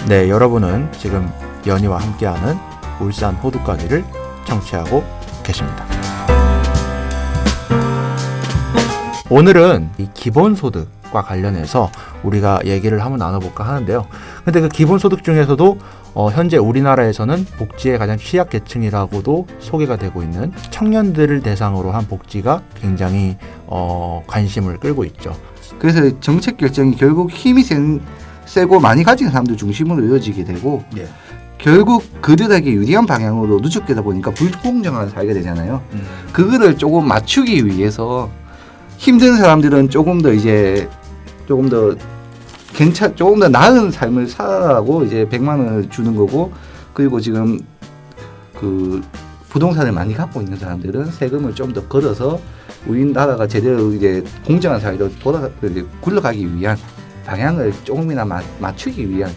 네, 여러분은 지금 연희와 함께하는 울산 호두까기를 청취하고 계십니다. 오늘은 이 기본소득과 관련해서 우리가 얘기를 한번 나눠볼까 하는데요. 근데 그 기본소득 중에서도 현재 우리나라에서는 복지의 가장 취약계층이라고도 소개가 되고 있는 청년들을 대상으로 한 복지가 굉장히 관심을 끌고 있죠. 그래서 정책 결정이 결국 힘이 세고 많이 가진 사람들 중심으로 이어지게 되고 예. 결국 그들에게 유리한 방향으로 누적되다 보니까 불공정한 사회가 되잖아요. 그거를 조금 맞추기 위해서 힘든 사람들은 조금 더 나은 삶을 살아가고 이제 100만 원을 주는 거고, 그리고 지금 그 부동산을 많이 갖고 있는 사람들은 세금을 좀 더 걸어서 우리나라가 제대로 이제 공정한 사회로 굴러가기 위한 방향을 조금이나 맞추기 위한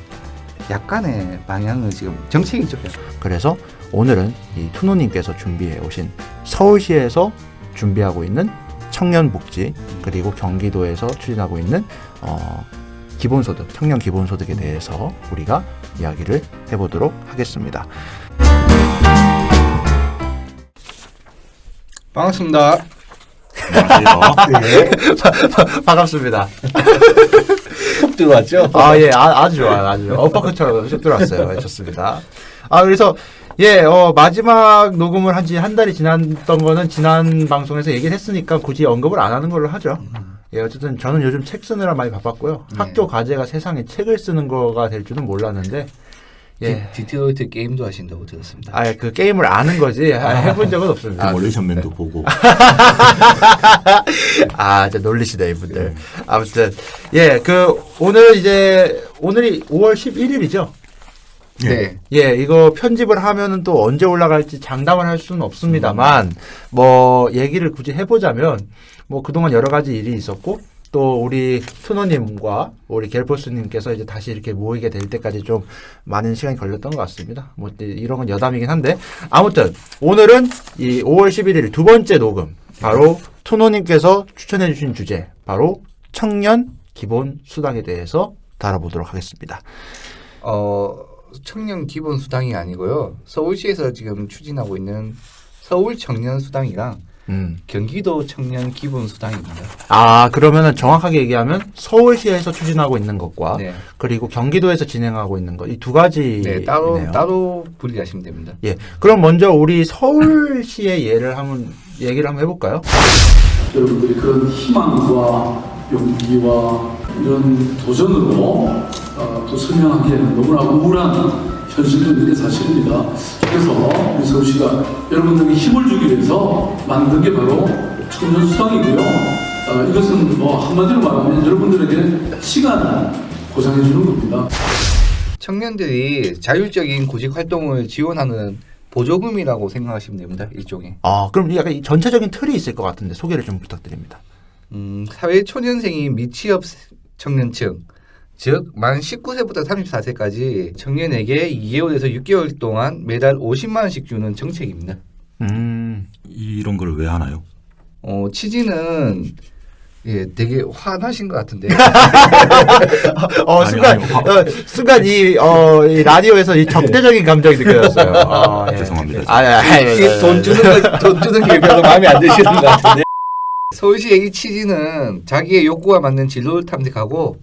약간의 방향을 지금 정책이죠. 그래서 오늘은 이 투노님께서 준비해 오신 서울시에서 준비하고 있는 청년복지, 그리고 경기도에서 추진하고 있는 기본소득, 청년 기본소득에 대해서 우리가 이야기를 해보도록 하겠습니다. 반갑습니다. 네. 반갑습니다. 훅 들어왔죠? 예, 아주 좋아요. 아주 엇박처럼 쭉 들어왔어요. 네, 좋습니다. 그래서 마지막 녹음을 한 지 한 달이 지났던 거는 지난 방송에서 얘기를 했으니까 굳이 언급을 안 하는 걸로 하죠. 예, 어쨌든 저는 요즘 책 쓰느라 많이 바빴고요. 학교 과제가 세상에 책을 쓰는 거가 될 줄은 몰랐는데, 예. 디트로이트 게임도 하신다고 들었습니다. 그 게임을 아는 거지 해본 적은 없습니다. 멀리션맨도 보고. 진짜 놀리시네 이분들. 아무튼 오늘이 5월 11일이죠. 네. 예, 이거 편집을 하면은 또 언제 올라갈지 장담을 할 수는 없습니다만, 얘기를 굳이 해보자면, 그동안 여러 가지 일이 있었고, 또 우리 투노님과 우리 겔포스님께서 이제 다시 이렇게 모이게 될 때까지 좀 많은 시간이 걸렸던 것 같습니다. 이런 건 여담이긴 한데, 아무튼, 오늘은 이 5월 11일 두 번째 녹음, 바로 투노님께서 추천해주신 주제, 바로 청년 기본 수당에 대해서 다뤄보도록 하겠습니다. 청년 기본 수당이 아니고요. 서울시에서 지금 추진하고 있는 서울 청년 수당이랑 경기도 청년 기본 수당입니다. 그러면은 정확하게 얘기하면 서울시에서 추진하고 있는 것과 네. 그리고 경기도에서 진행하고 있는 것, 이 두 가지. 네, 따로 분리하시면 됩니다. 예. 그럼 먼저 우리 서울시의 얘기를 한번 해볼까요? 여러분들이 그런 희망과 용기와 이런 도전으로 또 설명하기에는 너무나 우울한 현실도 있는 게 사실입니다. 그래서 우리 서울시가 여러분들에게 힘을 주기 위해서 만든 게 바로 청년수당이고요. 이것은 한마디로 말하면 여러분들에게 시간을 보장해 주는 겁니다. 청년들이 자율적인 구직 활동을 지원하는 보조금이라고 생각하시면 됩니다. 일종의. 그럼 약간 이 전체적인 틀이 있을 것 같은데 소개를 좀 부탁드립니다. 사회 초년생인 미취업 청년층, 즉 만 19세부터 34세까지 청년에게 2개월에서 6개월 동안 매달 50만 원씩 주는 정책입니다. 이런 걸 왜 하나요? 취지는 되게 화나신 것 같은데. 순간 이 라디오에서 이 적대적인 감정이 느껴졌어요. 죄송합니다. 돈 주는 게 별로 마음에 안 드시는 것 같은데. 서울시의 이 취지는 자기의 욕구와 맞는 진로를 탐색하고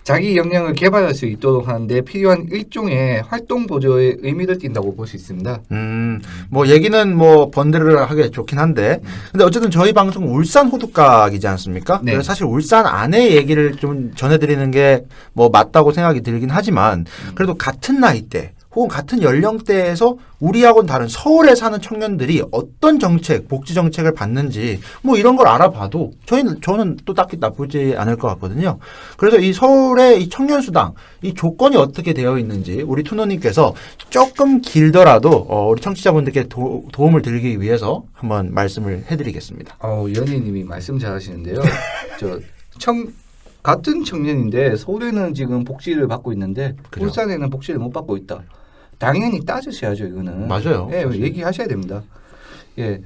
자기 역량을 개발할 수 있도록 하는데 필요한 일종의 활동 보조의 의미를 띈다고 볼 수 있습니다. 얘기는 번들하게 좋긴 한데, 근데 어쨌든 저희 방송은 울산 호두각이지 않습니까? 네. 그래서 사실 울산 안의 얘기를 좀 전해드리는 게 맞다고 생각이 들긴 하지만, 그래도 같은 나이대 혹은 같은 연령대에서 우리하고는 다른 서울에 사는 청년들이 어떤 정책, 복지 정책을 받는지 이런 걸 알아봐도 저는 또 딱히 나쁘지 않을 것 같거든요. 그래서 이 서울의 이 청년수당, 이 조건이 어떻게 되어 있는지 우리 투노님께서 조금 길더라도 우리 청취자분들께 도움을 드리기 위해서 한번 말씀을 해드리겠습니다. 연예인님이 말씀 잘하시는데요. 같은 청년인데 서울에는 지금 복지를 받고 있는데 그죠? 울산에는 복지를 못 받고 있다. 당연히 따지셔야죠, 이거는. 맞아요. 예, 얘기하셔야 됩니다. 예.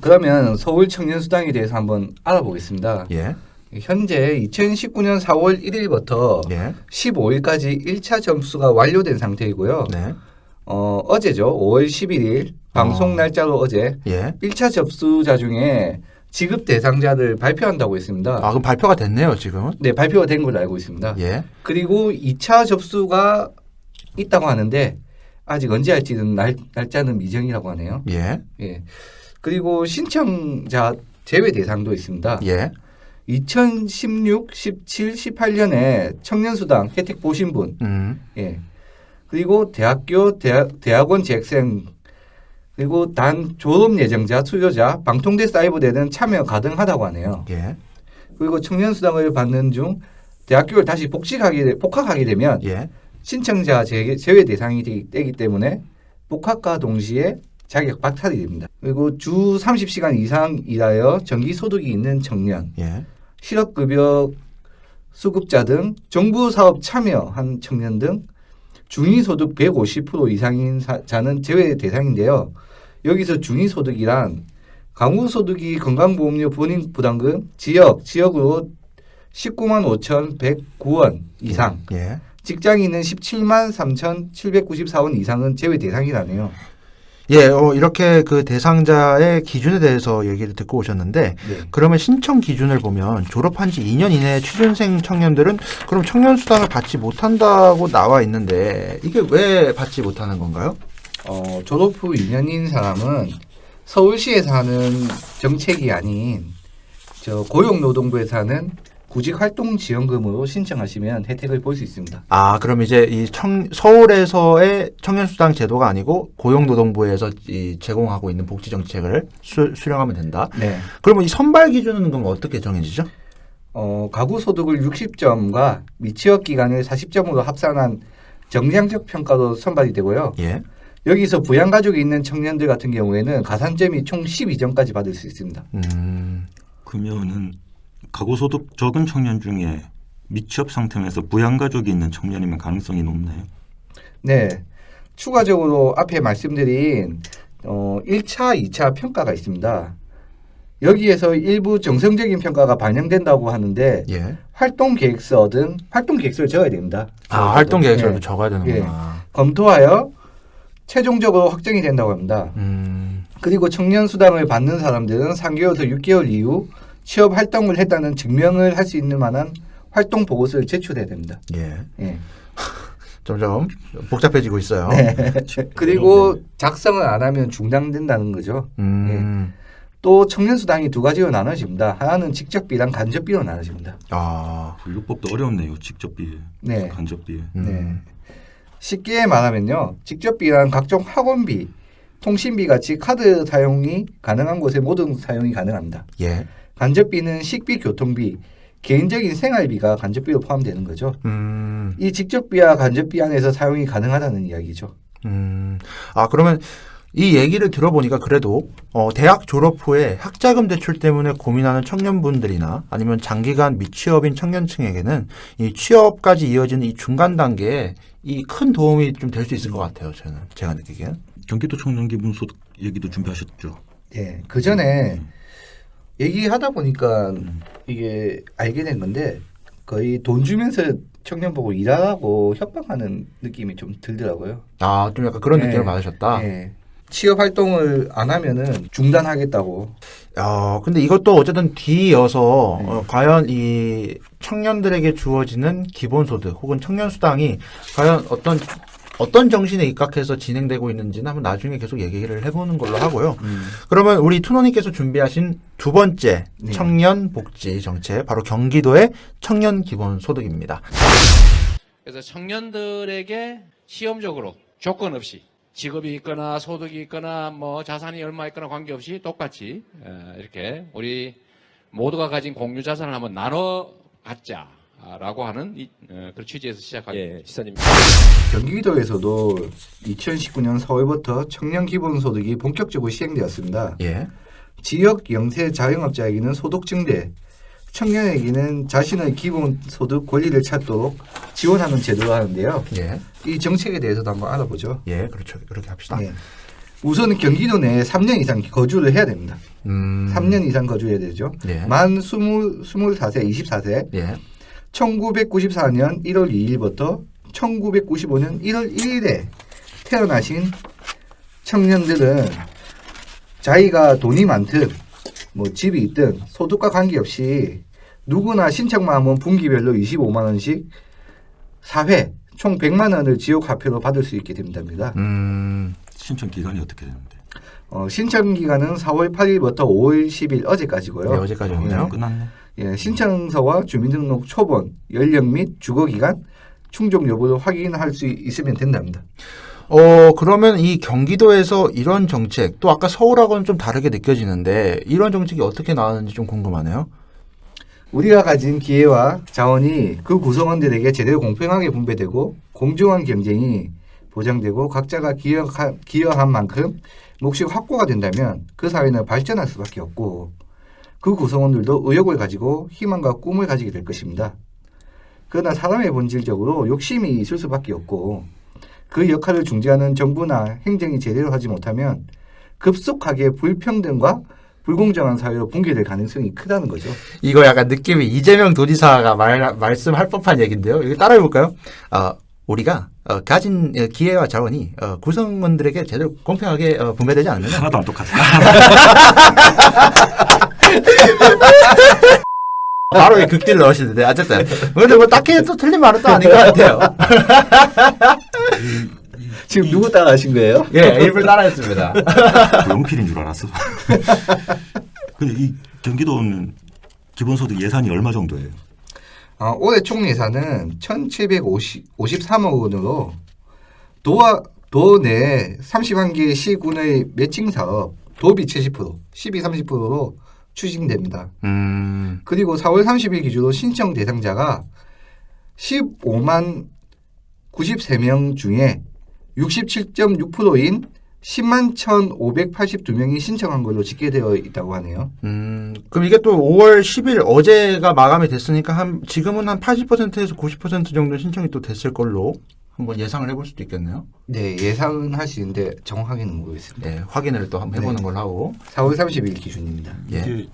그러면 서울 청년 수당에 대해서 한번 알아보겠습니다. 예. 현재 2019년 4월 1일부터 예. 15일까지 1차 접수가 완료된 상태이고요. 네. 어제죠. 5월 11일 방송 날짜로 어제 예. 1차 접수자 중에 지급 대상자를 발표한다고 했습니다. 아, 그럼 발표가 됐네요, 지금은. 네, 발표가 된 걸로 알고 있습니다. 예. 그리고 2차 접수가 있다고 하는데 아직 언제 할지는 날짜는 미정이라고 하네요. 예. 예. 그리고 신청자 제외 대상도 있습니다. 예. 2016, 17, 18년에 청년수당 혜택 보신 분, 예. 그리고 대학원 재학생, 그리고 단 졸업 예정자, 수요자, 방통대 사이버대는 참여 가능하다고 하네요. 예. 그리고 청년수당을 받는 중 대학교를 다시 복학하게 되면 예. 신청자 제외 대상이 되기 때문에 복학과 동시에 자격 박탈이 됩니다. 그리고 주 30시간 이상 일하여 정기소득이 있는 청년, 예. 실업급여 수급자 등 정부 사업 참여한 청년 등 중위소득 150% 이상인 자는 제외 대상인데요. 여기서 중위소득이란 가구소득이 건강보험료 본인 부담금 지역으로 19만 5,109원 이상, 예. 직장인은 17만 3,794원 이상은 제외 대상이라네요. 예, 이렇게 그 대상자의 기준에 대해서 얘기를 듣고 오셨는데, 네. 그러면 신청 기준을 보면 졸업한 지 2년 이내 취준생 청년들은 그럼 청년수당을 받지 못한다고 나와 있는데, 이게 왜 받지 못하는 건가요? 졸업 후 2년인 사람은 서울시에서 하는 정책이 아닌 고용노동부에서 하는 구직활동지원금으로 신청하시면 혜택을 볼 수 있습니다. 아, 그럼 이제 서울에서의 청년수당 제도가 아니고 고용노동부에서 제공하고 있는 복지정책을 수령하면 된다. 네. 그러면 이 선발 기준은 그럼 어떻게 정해지죠? 가구소득을 60점과 미취업 기간을 40점으로 합산한 정량적 평가로 선발이 되고요. 예. 여기서 부양가족이 있는 청년들 같은 경우에는 가산점이 총 12점까지 받을 수 있습니다. 그러면은 가구소득 적은 청년 중에 미취업 상태에서 부양가족이 있는 청년이면 가능성이 높나요? 네. 추가적으로 앞에 말씀드린 1차, 2차 평가가 있습니다. 여기에서 일부 정성적인 평가가 반영된다고 하는데 예. 활동계획서 등 활동계획서를 적어야 됩니다. 아, 활동계획서도 네. 적어야 되는구나. 검토하여 최종적으로 확정이 된다고 합니다. 그리고 청년수당을 받는 사람들은 3개월에서 6개월 이후 취업 활동을 했다는 증명을 할 수 있는 만한 활동 보고서를 제출해야 됩니다. 예. 예. 점점 복잡해지고 있어요. 네. 그리고 작성을 안 하면 중단된다는 거죠. 또 청년수당이 두 가지로 나눠집니다. 하나는 직접비랑 간접비로 나눠집니다. 아, 분류법도 어렵네요. 직접비, 네. 간접비. 네. 쉽게 말하면요. 직접비란 각종 학원비, 통신비 같이 카드 사용이 가능한 곳에 모든 사용이 가능합니다. 예. 간접비는 식비, 교통비, 개인적인 생활비가 간접비로 포함되는 거죠. 이 직접비와 간접비 안에서 사용이 가능하다는 이야기죠. 아, 그러면 이 얘기를 들어보니까 그래도 대학 졸업 후에 학자금 대출 때문에 고민하는 청년분들이나 아니면 장기간 미취업인 청년층에게는 이 취업까지 이어지는 이 중간 단계에 이 큰 도움이 좀 될 수 있을 것 같아요. 제가 느끼기엔. 경기도 청년기본소득 얘기도 준비하셨죠? 예, 그 전에 얘기하다 보니까 이게 알게 된 건데 거의 돈 주면서 청년 보고 일하라고 협박하는 느낌이 좀 들더라고요. 아, 좀 약간 그런 네. 느낌을 받으셨다. 예. 취업 활동을 안 하면은 중단하겠다고. 근데 이것도 어쨌든 뒤이어서 과연 이 청년들에게 주어지는 기본소득 혹은 청년수당이 과연 어떤 정신에 입각해서 진행되고 있는지는 한번 나중에 계속 얘기를 해보는 걸로 하고요. 그러면 우리 투노님께서 준비하신 두 번째 네. 청년 복지 정책, 바로 경기도의 청년 기본소득입니다. 그래서 청년들에게 시험적으로 조건 없이 직업이 있거나 소득이 있거나 뭐 자산이 얼마 있거나 관계없이 똑같이 이렇게 우리 모두가 가진 공유 자산을 한번 나눠 갖자라고 하는 그런 취지에서 시작하겠습니다. 시사님. 경기도에서도 2019년 4월부터 청년 기본소득이 본격적으로 시행되었습니다. 예. 지역 영세 자영업자에게는 소득 증대, 청년에게는 자신의 기본소득 권리를 찾도록 지원하는 제도를 하는데요. 예. 이 정책에 대해서도 한번 알아보죠. 예, 그렇죠. 그렇게 합시다. 예. 우선 경기도 내에 3년 이상 거주를 해야 됩니다. 3년 이상 거주해야 되죠. 예. 만 24세, 24세. 예. 1994년 1월 2일부터 1995년 1월 1일에 태어나신 청년들은 자기가 돈이 많든 뭐 집이 있든 소득과 관계없이 누구나 신청만 하면 분기별로 25만 원씩 4회 총 100만 원을 지역 화폐로 받을 수 있게 됩니다. 신청 기간이 어떻게 되는데? 신청 기간은 4월 8일부터 5월 10일 어제까지고요. 네, 어제까지였네요. 끝났네. 예, 신청서와 주민등록 초본, 연령 및 주거 기간, 충족 여부를 확인할 수 있으면 된답니다. 그러면 이 경기도에서 이런 정책, 또 아까 서울하고는 좀 다르게 느껴지는데 이런 정책이 어떻게 나왔는지 좀 궁금하네요. 우리가 가진 기회와 자원이 그 구성원들에게 제대로 공평하게 분배되고 공정한 경쟁이 보장되고 각자가 기여한 만큼 몫이 확보가 된다면 그 사회는 발전할 수밖에 없고 그 구성원들도 의욕을 가지고 희망과 꿈을 가지게 될 것입니다. 그러나 사람의 본질적으로 욕심이 있을 수밖에 없고 그 역할을 중재하는 정부나 행정이 제대로 하지 못하면 급속하게 불평등과 불공정한 사회로 붕괴될 가능성이 크다는 거죠. 이거 약간 느낌이 이재명 도지사가 말씀할 법한 얘기인데요. 이거 따라해볼까요? 우리가 가진 기회와 자원이 구성원들에게 제대로 공평하게 분배되지 않으면 하나도 안 똑같아. 바로 극딜 넣으시는데 어쨌든 근데 뭐 딱히 또 틀린 말은 또 아닌 것 같아요. 지금 누구 따라하신 거예요? 예, 일부러 따라했습니다. 조용필인 줄 알았어. 근데 이 경기도는 기본소득 예산이 얼마 정도예요? 올해 총 예산은 1,753억 원으로 도내 31개 시군의 매칭 사업 도비 70%, 12-30%로 추진됩니다. 그리고 4월 30일 기준으로 신청 대상자가 15만 93명 중에 67.6%인 10만 1,582명이 신청한 걸로 집계되어 있다고 하네요. 그럼 이게 또 5월 10일 어제가 마감이 됐으니까 지금은 한 80%에서 90% 정도 신청이 또 됐을 걸로 한번 예상을 해볼 수도 있겠네요. 네, 예상은 할 수 있는데 정확하게는 모르겠습니다. 네, 확인을 또 한번 해보는 걸로 하고. 4월 30일 기준입니다. 예. 이게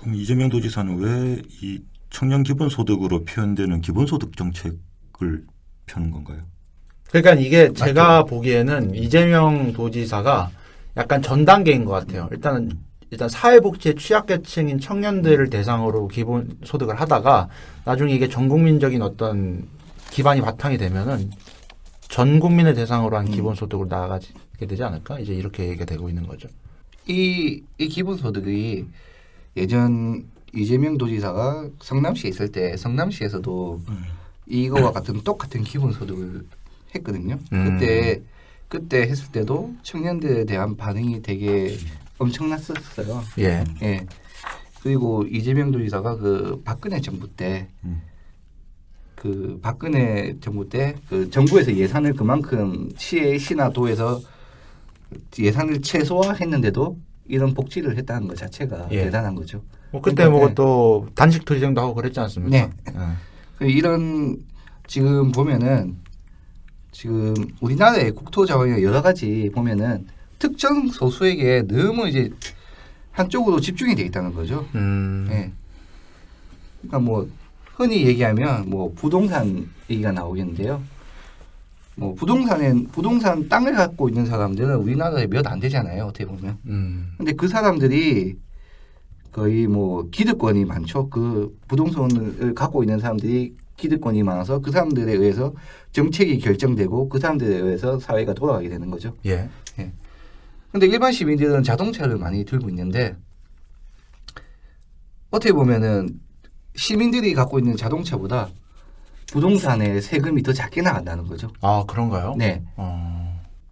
그럼 이재명 도지사는 왜 이 청년 기본소득으로 표현되는 기본소득 정책을 펴는 건가요? 그러니까 이게 제가 보기에는 이재명 도지사가 약간 전 단계인 것 같아요. 일단 사회복지의 취약계층인 청년들을 대상으로 기본 소득을 하다가 나중에 이게 전 국민적인 어떤 기반이 바탕이 되면은 전 국민을 대상으로 한 기본 소득으로 나아가게 되지 않을까? 이제 이렇게 얘기가 되고 있는 거죠. 이 기본소득이 예전 이재명 도지사가 성남시에 있을 때 성남시에서도 이거와 같은 똑같은 기본소득을 했거든요. 그때 했을 때도 청년들에 대한 반응이 되게 엄청났었어요. 예. 예. 그리고 이재명 도지사가 그 박근혜 정부 때 그 정부에서 예산을 그만큼 시나 도에서 예산을 최소화했는데도 이런 복지를 했다는 것 자체가 예. 대단한 거죠. 뭐 그때 그러니까, 뭐 또 단식 투쟁도 하고 그랬지 않습니까? 네. 예. 이런 지금 보면은 지금 우리나라의 국토 자원이 여러 가지 보면은 특정 소수에게 너무 이제 한쪽으로 집중이 돼 있다는 거죠. 예. 그러니까 뭐 흔히 얘기하면 뭐 부동산 얘기가 나오겠는데요. 뭐 부동산 땅을 갖고 있는 사람들은 우리나라에 몇 안 되잖아요. 어떻게 보면. 근데 그 사람들이 거의 뭐 기득권이 많죠. 그 부동산을 갖고 있는 사람들이 기득권이 많아서 그 사람들에 의해서 정책이 결정되고 그 사람들에 의해서 사회가 돌아가게 되는 거죠. 예. 예. 근데 일반 시민들은 자동차를 많이 들고 있는데 어떻게 보면은 시민들이 갖고 있는 자동차보다 부동산의 세금이 더 작게 나간다는 거죠. 아, 그런가요? 네.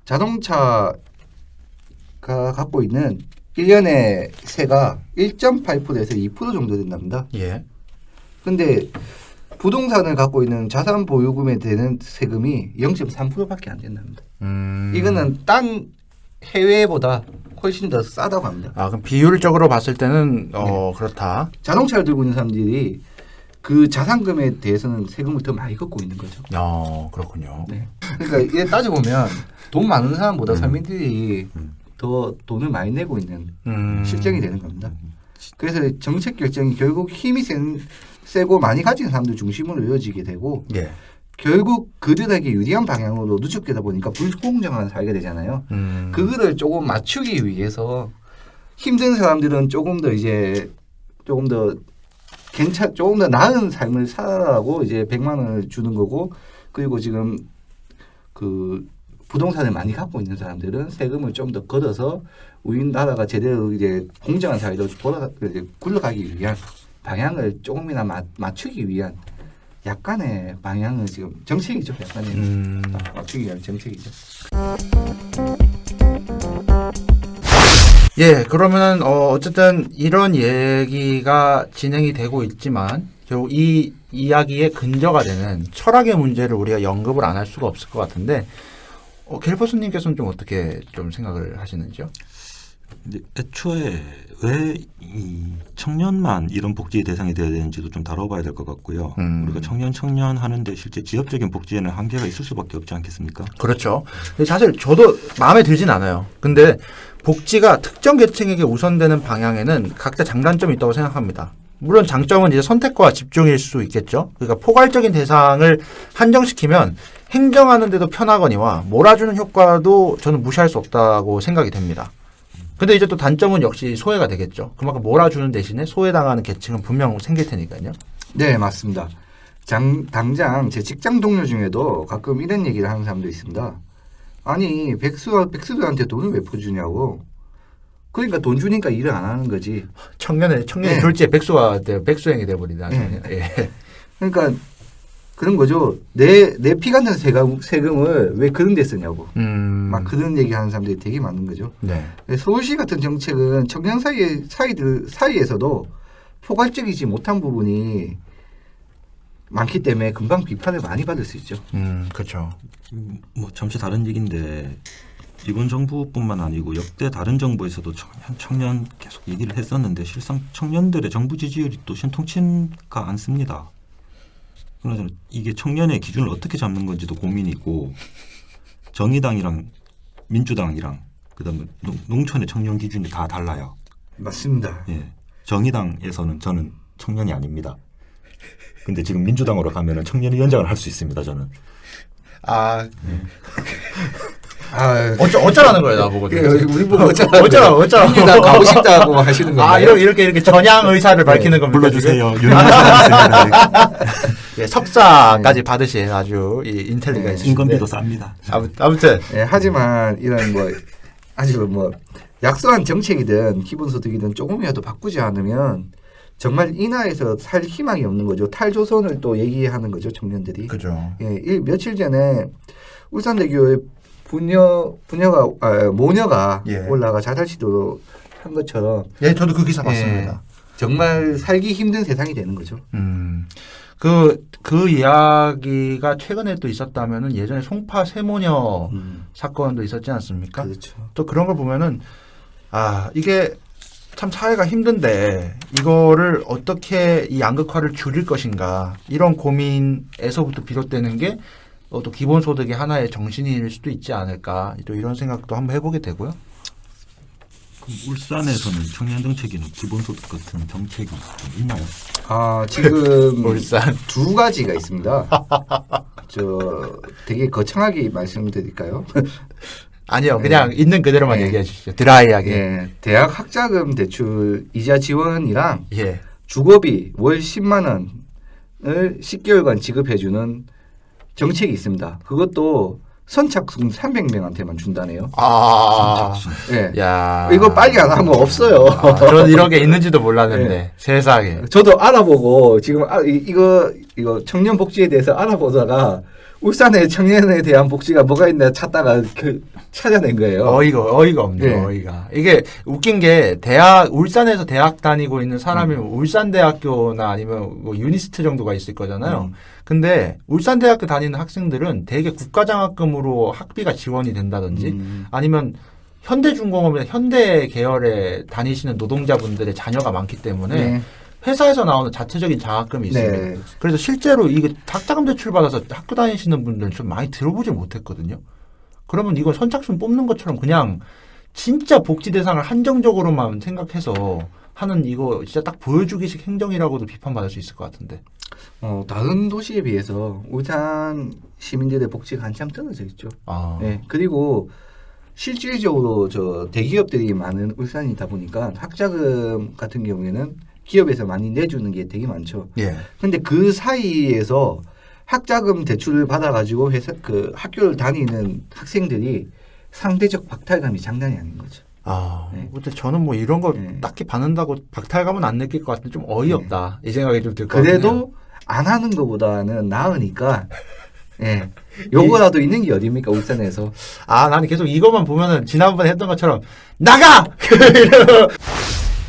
자동차가 갖고 있는 1년의 세가 1.8%에서 2% 정도 된답니다. 예. 근데 부동산을 갖고 있는 자산 보유금에 되는 세금이 0.3%밖에 안 된답니다. 이거는 딴 해외보다 훨씬 더 싸다고 합니다. 아, 그럼 비율적으로 봤을 때는 그렇다. 자동차를 들고 있는 사람들이 그 자산금에 대해서는 세금을 더 많이 걷고 있는 거죠. 그렇군요. 네. 그러니까 이게 따져보면 돈 많은 사람보다 서민들이 더 돈을 많이 내고 있는 실정이 되는 겁니다. 그래서 정책 결정이 결국 힘이 세고 많이 가진 사람들 중심으로 이어지게 되고 예. 결국 그들에게 유리한 방향으로 누적되다 보니까 불공정한 사회가 되잖아요. 그거를 조금 맞추기 위해서 힘든 사람들은 조금 더 나은 삶을 살아라고 이제 100만 원을 주는 거고, 그리고 지금 그 부동산을 많이 갖고 있는 사람들은 세금을 좀 더 걷어서 우리나라가 제대로 이제 공정한 사회로 굴러가기 위한 방향을 조금이나 맞추기 위한 약간의 방향은 지금 정책이죠. 약간의 맞추기 위한 정책이죠. 예, 그러면은 어쨌든 이런 얘기가 진행이 되고 있지만 결국 이 이야기의 근저가 되는 철학의 문제를 우리가 언급을 안 할 수가 없을 것 같은데 갤퍼스님께서는 좀 어떻게 좀 생각을 하시는지요? 근데 애초에 왜 이 청년만 이런 복지의 대상이 되어야 되는지도 좀 다뤄봐야 될 것 같고요. 우리가 청년 하는데 실제 지역적인 복지에는 한계가 있을 수밖에 없지 않겠습니까? 그렇죠. 근데 사실 저도 마음에 들진 않아요. 근데 복지가 특정 계층에게 우선되는 방향에는 각자 장단점이 있다고 생각합니다. 물론 장점은 이제 선택과 집중일 수 있겠죠. 그러니까 포괄적인 대상을 한정시키면 행정하는데도 편하거니와 몰아주는 효과도 저는 무시할 수 없다고 생각이 됩니다. 근데 이제 또 단점은 역시 소외가 되겠죠. 그만큼 몰아주는 대신에 소외당하는 계층은 분명 생길 테니까요. 네, 맞습니다. 당장 제 직장 동료 중에도 가끔 이런 얘기를 하는 사람도 있습니다. 아니, 백수들한테 돈을 왜 퍼주냐고. 그러니까 돈 주니까 일을 안 하는 거지. 청년의 네. 졸지에 백수행이 돼버린다. 네. 예. 그러니까 그런 거죠. 내 피 같은 세금을 왜 그런 데 쓰냐고. 막 그런 얘기 하는 사람들이 되게 많은 거죠. 네. 서울시 같은 정책은 청년 사이에서도 포괄적이지 못한 부분이 많기 때문에 금방 비판을 많이 받을 수 있죠. 그렇죠. 뭐 잠시 다른 얘기인데 이번 정부뿐만 아니고 역대 다른 정부에서도 청년 계속 얘기를 했었는데 실상 청년들의 정부 지지율이 또 신통치가 않습니다. 그래서 이게 청년의 기준을 어떻게 잡는 건지도 고민이고 정의당이랑 민주당이랑 그다음에 농촌의 청년 기준이 다 달라요. 맞습니다. 예. 정의당에서는 저는 청년이 아닙니다. 근데 지금 민주당으로 가면은 청년위원장을 할 수 있습니다. 저는. 어쩌라는 거예요, 나보고. 우리 보고 어쩌라. 민주당 가고 싶다고 하시는 건가요? 이렇게 전향 의사를 밝히는 겁니다. 불러주세요. 윤영입니다. 예, 석사까지 받으신 아주 인텔리가 있으신데. 인건비도 쌉니다. 아무튼. 예, 하지만 이런 아주 약소한 정책이든 기본소득이든 조금이라도 바꾸지 않으면 정말 이 나라에서 살 희망이 없는 거죠. 탈조선을 또 얘기하는 거죠, 청년들이. 그죠. 예, 며칠 전에 울산대교에 모녀가 예. 올라가 자살 시도를 한 것처럼. 예, 저도 그 기사 봤습니다. 예, 정말 살기 힘든 세상이 되는 거죠. 그 이야기가 최근에 또 있었다면은 예전에 송파 세모녀 사건도 있었지 않습니까? 그렇죠. 또 그런 걸 보면은 이게 참 사회가 힘든데 이거를 어떻게 이 양극화를 줄일 것인가 이런 고민에서부터 비롯되는 게 또 기본소득의 하나의 정신일 수도 있지 않을까 또 이런 생각도 한번 해보게 되고요. 그럼 울산에서는 청년 정책이나 기본소득 같은 정책이 좀 있나요? 지금 울산 두 가지가 있습니다. 되게 거창하게 말씀드릴까요? 아니요, 그냥 있는 그대로만 얘기해 주시죠. 드라이하게. 예, 대학 학자금 대출 이자 지원이랑 예. 주거비 월 10만 원을 10개월간 지급해주는 정책이 있습니다. 그것도 선착순 300명한테만 준다네요. 예. 야. 이거 빨리 안 하면 없어요. 저는 이런 게 있는지도 몰랐는데 세상에. 저도 알아보고 지금 이거 청년 복지에 대해서 알아보다가 울산의 청년에 대한 복지가 뭐가 있나 찾다가 찾아낸 거예요. 어이가 없네요. 네. 어이가. 이게 웃긴 게 울산에서 대학 다니고 있는 사람이면 울산대학교나 아니면 뭐 유니스트 정도가 있을 거잖아요. 근데 울산대학교 다니는 학생들은 대개 국가장학금으로 학비가 지원이 된다든지 아니면 현대중공업이나 현대 계열에 다니시는 노동자분들의 자녀가 많기 때문에 네. 회사에서 나오는 자체적인 자금이 있습니다. 네. 그래서 실제로 이거 학자금 대출 받아서 학교 다니시는 분들은 좀 많이 들어보질 못했거든요. 그러면 이거 선착순 뽑는 것처럼 그냥 진짜 복지 대상을 한정적으로만 생각해서 하는 이거 진짜 딱 보여주기식 행정이라고도 비판받을 수 있을 것 같은데. 다른 도시에 비해서 울산 시민들의 복지가 한참 떨어져 있죠. 아, 네. 그리고 실질적으로 저 대기업들이 많은 울산이다 보니까 학자금 같은 경우에는 기업에서 많이 내주는 게 되게 많죠. 예. 근데 그 사이에서 학자금 대출을 받아가지고 회사 그 학교를 다니는 학생들이 상대적 박탈감이 장난이 아닌 거죠. 아, 네. 근데 저는 뭐 이런 거 네. 딱히 받는다고 박탈감은 안 느낄 것 같은데 좀 어이없다 이 생각이 좀 들거든요. 그래도 안 하는 것보다는 나으니까 예. 요거라도 있는 게 어딥니까 울산에서. 아, 나는 계속 이것만 보면은 지난번에 했던 것처럼 나가!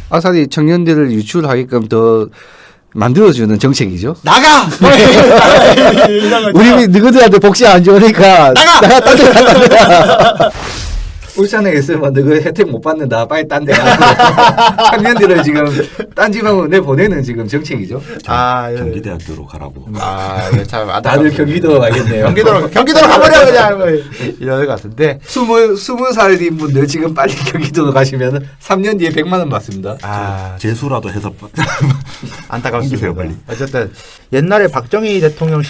아사리 청년들을 유출하게끔 더 만들어주는 정책이죠. 나가! 우리 너희들한테 복지 안 좋으니까 나가 딴 데 가. 울산에 있으면 너희 혜택 못 받는다. 빨리 딴 데 가. 청년들을 지금 딴 지방으로 내보내는 지금 정책이죠. 아, 예. 경기대학교로 가라고. 아, 예, 참 다들 안타깝습니다. 경기도로 가겠네요. 경기도로 가버려 그냥 뭐 이럴 것 같은데. 20살인 분들 지금 빨리 경기도로 가시면 3년 뒤에 100만 원 받습니다. 아, 재수라도 해서 안타깝습니다. 옮기세요, 빨리. 어쨌든 옛날에 박정희 대통령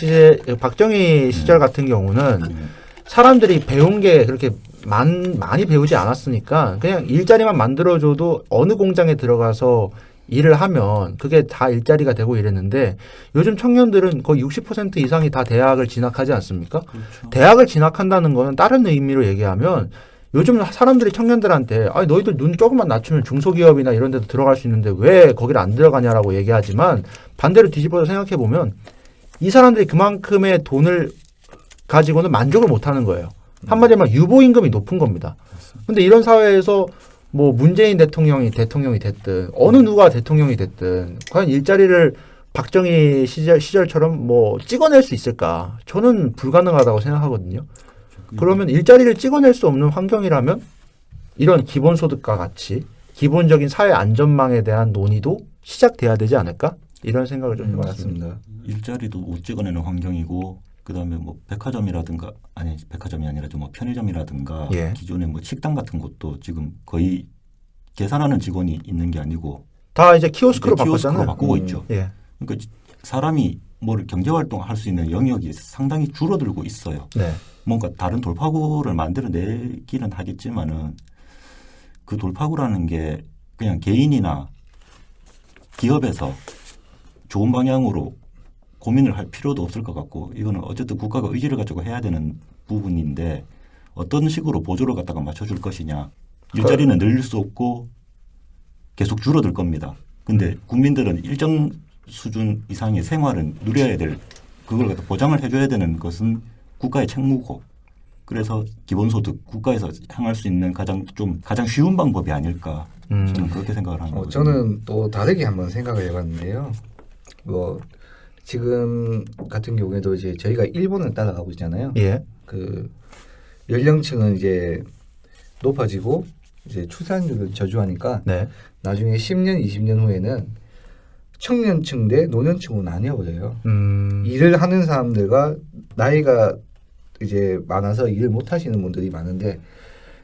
박정희 시절 같은 경우는 사람들이 배운 게 그렇게 많이 배우지 않았으니까 그냥 일자리만 만들어줘도 어느 공장에 들어가서 일을 하면 그게 다 일자리가 되고 이랬는데 요즘 청년들은 거의 60% 이상이 다 대학을 진학하지 않습니까? 그렇죠. 대학을 진학한다는 거는 다른 의미로 얘기하면 요즘 사람들이 청년들한테 아니 너희들 눈 조금만 낮추면 중소기업이나 이런 데도 들어갈 수 있는데 왜 거기를 안 들어가냐라고 얘기하지만 반대로 뒤집어서 생각해 보면 이 사람들이 그만큼의 돈을 가지고는 만족을 못 하는 거예요. 한마디로 말하면 유보임금이 높은 겁니다. 근데 이런 사회에서 뭐 문재인 대통령이 됐든 어느 누가 대통령이 됐든 과연 일자리를 박정희 시절처럼 뭐 찍어낼 수 있을까? 저는 불가능하다고 생각하거든요. 그러면 일자리를 찍어낼 수 없는 환경이라면 이런 기본소득과 같이 기본적인 사회 안전망에 대한 논의도 시작돼야 되지 않을까? 이런 생각을 좀 해봤습니다. 일자리도 못 찍어내는 환경이고 그다음에 뭐 백화점이라든가 아니 백화점이 아니라 좀 뭐 편의점이라든가 예. 기존에 뭐 식당 같은 곳도 지금 거의 계산하는 직원이 있는 게 아니고 다 이제 키오스크로 이제 키오스크로 바꿨잖아요. 바꾸고 있죠. 예. 그러니까 사람이 뭐 경제 활동을 할 수 있는 영역이 상당히 줄어들고 있어요. 네. 뭔가 다른 돌파구를 만들어내기는 하겠지만은 그 돌파구라는 게 그냥 개인이나 기업에서 좋은 방향으로 고민을 할 필요도 없을 것 같고 이거는 어쨌든 국가가 의지를 가지고 해야 되는 부분인데 어떤 식으로 보조를 갖다가 맞춰줄 것이냐. 일자리는 늘릴 수 없고 계속 줄어들 겁니다. 근데 국민들은 일정 수준 이상의 생활은 누려야 될 그걸 갖다 보장을 해줘야 되는 것은 국가의 책무고 그래서 기본소득 국가에서 향할 수 있는 가장 쉬운 방법이 아닐까 저는 그렇게 생각을 하는 거죠. 저는 또 다르게 한번 생각을 해봤는데요. 뭐 지금 같은 경우에도 이제 저희가 일본을 따라가고 있잖아요. 예. 그 연령층은 이제 높아지고 이제 출산율을 저조하니까 네. 나중에 10년, 20년 후에는 청년층 대 노년층으로 나뉘어버려요. 일을 하는 사람들과 나이가 이제 많아서 일을 못 하시는 분들이 많은데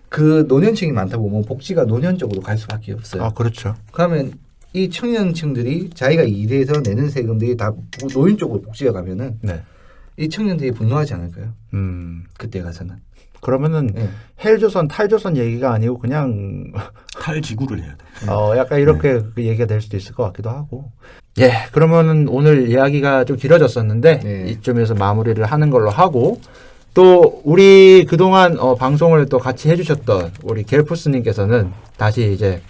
그 노년층이 많다 보면 복지가 노년 쪽으로 갈 수밖에 없어요. 아, 그렇죠. 그러면 이 청년층들이 자기가 일해서 내는 세금들이 다 노인 쪽으로 복지가 가면은 네. 이 청년들이 분노하지 않을까요? 음. 그때 가서는. 그러면은 네. 헬조선, 탈조선 얘기가 아니고 그냥 탈지구를 해야 돼. 약간 이렇게 그 얘기가 될 수도 있을 것 같기도 하고. 예, 그러면은 오늘 이야기가 좀 길어졌었는데 네. 이쯤에서 마무리를 하는 걸로 하고 또 우리 그동안 방송을 또 같이 해주셨던 우리 겔푸스님께서는 다시 이제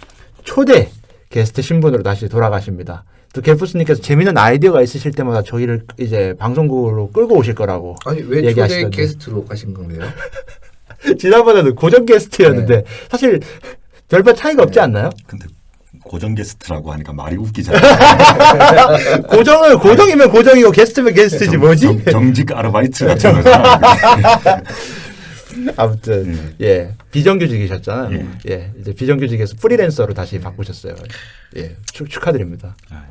초대 게스트 신분으로 다시 돌아가십니다. 또 겔푸스님께서 재밌는 아이디어가 있으실 때마다 저희를 이제 방송국으로 끌고 오실 거라고. 아니 왜 초대 얘기하시던데. 게스트로 가신 건데요? 지난번에는 고정 게스트였는데 네. 사실 별반 차이가 없지 않나요? 근데 고정 게스트라고 하니까 말이 웃기잖아요. 고정이면 고정이고 게스트면 게스트지 뭐지? 정직 아르바이트 같은 거잖아. 아무튼 예 비정규직이셨잖아요. 예. 예 이제 비정규직에서 프리랜서로 다시 바꾸셨어요. 예 축하드립니다. 아,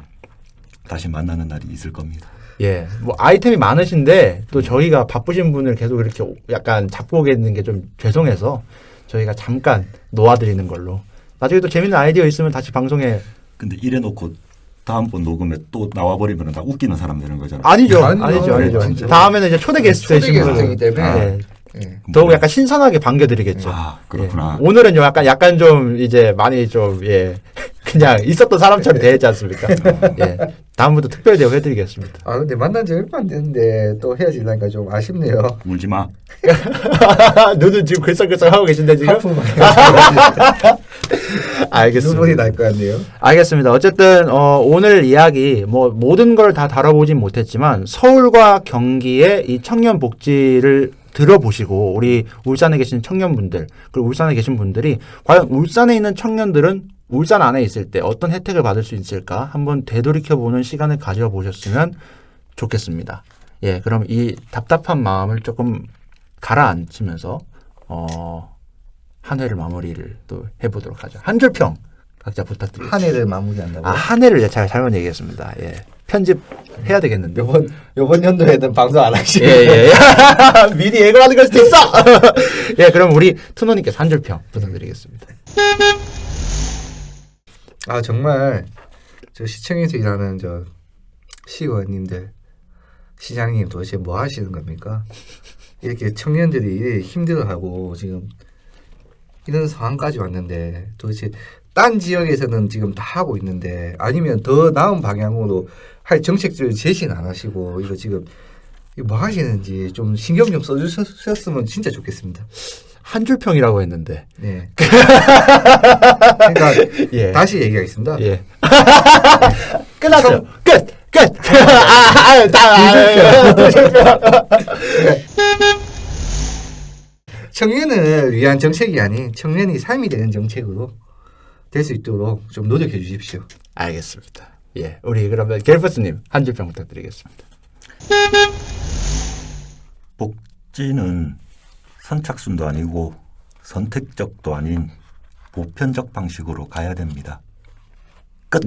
다시 만나는 날이 있을 겁니다. 예, 뭐 아이템이 많으신데 또 저희가 바쁘신 분을 계속 이렇게 약간 잡고 오겠는 게 좀 죄송해서 저희가 잠깐 놓아드리는 걸로. 나중에 또 재밌는 아이디어 있으면 다시 방송에. 근데 이래놓고 다음번 녹음에 또 나와버리면 다 웃기는 사람 되는 거잖아요. 아니죠, 아니요. 아니죠, 아니죠. 진짜. 다음에는 이제 초대 게스트이신 초대 분을 게스트이기 때문에. 예, 예. 더욱 약간 신선하게 반겨드리겠죠. 아, 그렇구나. 예. 오늘은 좀 약간 좀 이제 많이 좀 예. 그냥 있었던 사람처럼 대했지 않습니까? 예. 다음부터 특별 대우 해드리겠습니다. 아 근데 만난 지 얼마 안 됐는데 또 헤어지려니까 좀 아쉽네요. 울지 마. 눈은 지금 글썽글썽 하고 계신데 지금? 알겠습니다. 눈물이 날 것 같네요. 알겠습니다. 어쨌든 오늘 이야기 뭐 모든 걸 다 다뤄보진 못했지만 서울과 경기의 이 청년 복지를 들어보시고 우리 울산에 계신 청년분들 그리고 울산에 계신 분들이 과연 울산에 있는 청년들은 울산 안에 있을 때 어떤 혜택을 받을 수 있을까 한번 되돌이켜보는 시간을 가져보셨으면 좋겠습니다. 예, 그럼 이 답답한 마음을 조금 가라앉히면서 한 회를 마무리를 또 해보도록 하죠. 한 줄 평 각자 부탁드립니다. 한 해를 마무리한다고. 아, 한 해를 제가 잘못 얘기했습니다. 예. 편집해야 되겠는데. 요번 연도에는 방송 안 하시네. 예. 미리 예고하는 걸 수도 있어! 예, 그럼 우리 투노님께서 한 줄 평 부탁드리겠습니다. 아 정말 저 시청에서 일하는 저 시의원님들, 시장님 도대체 뭐 하시는 겁니까? 이렇게 청년들이 이래 힘들어하고 지금 이런 상황까지 왔는데 도대체 딴 지역에서는 지금 다 하고 있는데 아니면 더 나은 방향으로 할 정책들을 제시는 안 하시고 이거 지금 뭐 하시는지 좀 신경 좀 써주셨으면 진짜 좋겠습니다. 한 줄 평이라고 했는데. 네. 그러니까 예. 다시 얘기하겠습니다. 예. 끝났어요. 끝! 청년을 위한 정책이 아닌 청년이 삶이 되는 정책으로 될 수 있도록 좀 노력해 주십시오. 알겠습니다. 예. 우리 그러면 겔퍼스님 한 줄 평 부탁드리겠습니다. 복지는 선착순도 아니고 선택적도 아닌 보편적 방식으로 가야 됩니다. 끝.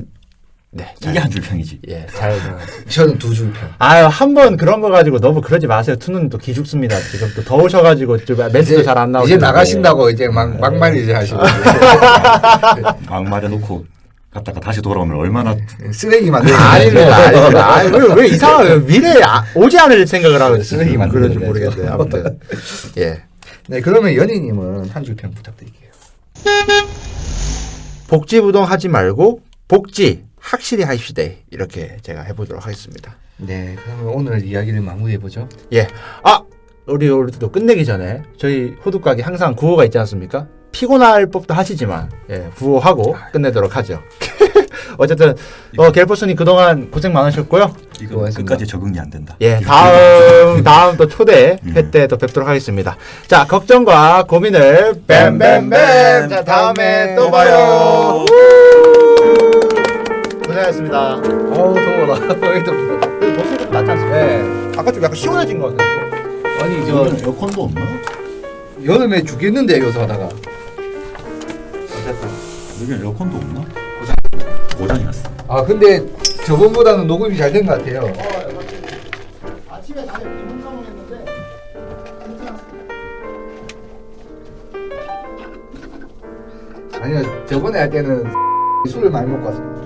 네. 이게 한 줄 평이지. 예. 잘 들었습니다. 저는 두 줄 편. 아유, 한 번 그런 거 가지고 너무 그러지 마세요. 투는 또 기죽습니다. 지금 또 더우셔가지고 좀 멘트도 잘 안 나오고. 이제 나가신다고 이제 막말 이제 하시고 막말해 놓고 갔다가 다시 돌아오면 얼마나 쓰레기 만들고 아닙니다. 아닙니다. 왜 이상하게 미래에 오지 않을 생각을 하고 쓰레기 그런지 만드는 모르겠어요. 아무튼. 예. 네, 그러면 연희님은 한 줄 평 부탁드릴게요. 복지부동 하지 말고 복지 확실히 하십시다. 이렇게 제가 해보도록 하겠습니다. 네, 그러면 오늘 이야기를 마무리해 보죠. 예. 우리 또 끝내기 전에 저희 호두까기 항상 구호가 있지 않습니까? 피곤할 법도 하시지만 예, 구호하고 끝내도록 하죠. 어쨌든 겔퍼스님 그동안 고생 많으셨고요. 이거 고맙습니다. 끝까지 적응이 안 된다. 예, 다음 또 초대 회 때 또 뵙도록 하겠습니다. 자, 걱정과 고민을 뱀뱀뱀. 자, 다음에 또 봐요. 고생하셨습니다. 어우 더워라. 목소리가 낫지 않습니까? 네. 아까 좀 약간 시원해진 것 같아요. 아니 여기는 에어컨도 없나? 여름에 죽겠는데 여기서 하다가. 여기는 에어컨도 없나? 고장이 났어. 아 근데 저번보다는 녹음이 잘 된 것 같아요. 아침에 다들 비몽사몽했는데 아니요 저번에 할 때는 술을 많이 먹고 왔어요.